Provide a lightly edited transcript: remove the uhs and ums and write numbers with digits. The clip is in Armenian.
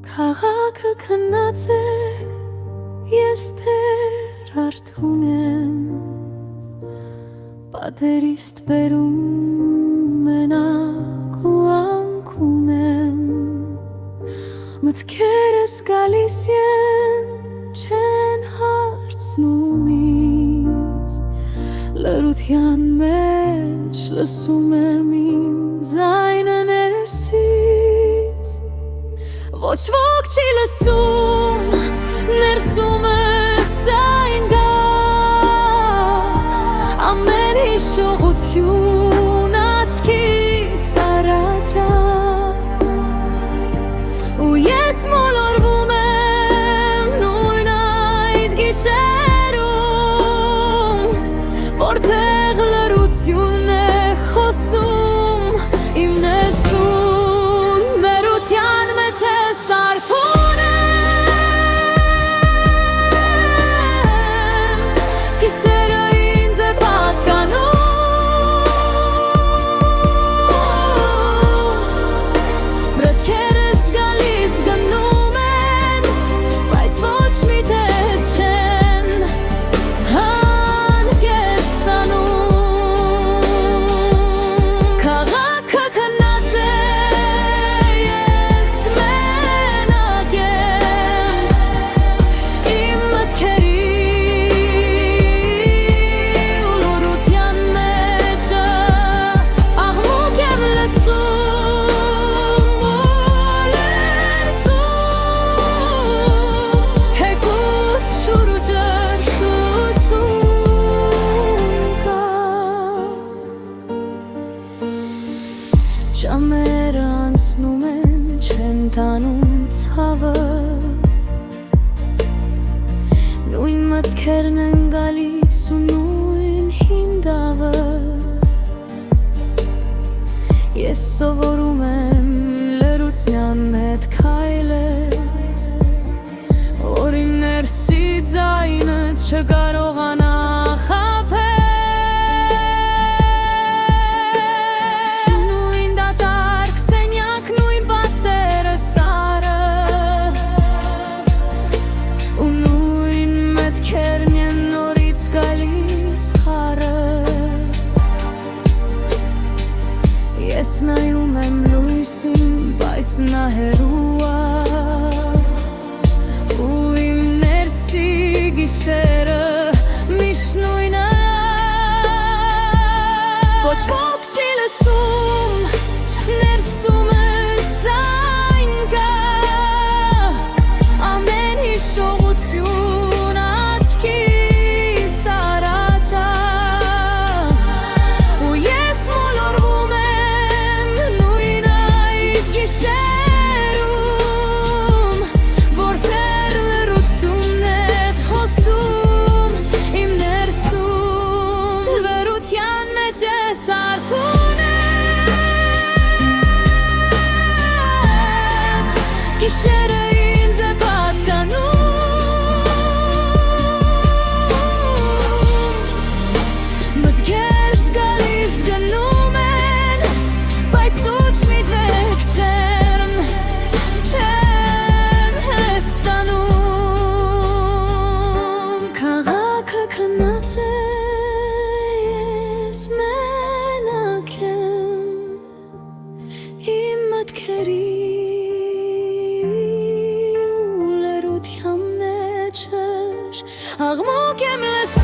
Քաղաքը քնած է, ես դեռ արթուն եմ, պատերիստ բերում մենակ ու անկուն եմ, մտքերս գալիս են, չեն հարցնում ինձ, լռության մեջ լսում եմ իմ ձայնը ներսից, ոչ ոք չի լսում, ներսումս ձայն գա, ամեն հիշողություն աչքիս առաջ ա, ու ես մոլորվում եմ նույն այդ գիշերում, որտեղ լռությունն է խոսում իմ ներսում, մերության մեջ ես արթուն եմ, գիշերը ինձ է պատկանում, մտքերս գալիս գնում են, բայց ոչ մի տեղ չեն հանգստանում, քաղաքը քնած է, ես մենակ եմ, իմ մտքերի ու լռության մեջը աղմուկ եմ լսում, թեկուզ շուրջը շուրջում կա, ժամերը անցնում են, չեն տանում ցավը, նույն մտքերն են գալիս ու նույն հին դավը, ես սովորում եմ լռության հետ քայլել, որ իմ ներսի ձայնը չկարողանա խաբել, նույն դատարկ սենյակ, նույն պատերը սարը, ու նույն մտքերն են նորից գալիս խառը, ես նայում եմ լույսին, բայց նա հեռու ա, ու իմ ներսի գիշերը միշտ նույնը, ոչ ոք չի լսում, ներսումս ձայն կա, ամեն հիշողություն աչքիս առաջ ա, ու ես մոլորվում եմ նույն այդ գիշերում, որտեղ լռությունն է խոսում իմ ներսում, լռության մեջ ես արթուն եմ, գիշերը ինձ է պատկանում, մտքերս գալիս գնում են, բայց ոչ մի տեղ չեն հեստանում, քաղաքը քնած է, ես մենակ եմ, իմ մտքերի ու լռության մեջ աղմուկ եմ լսում,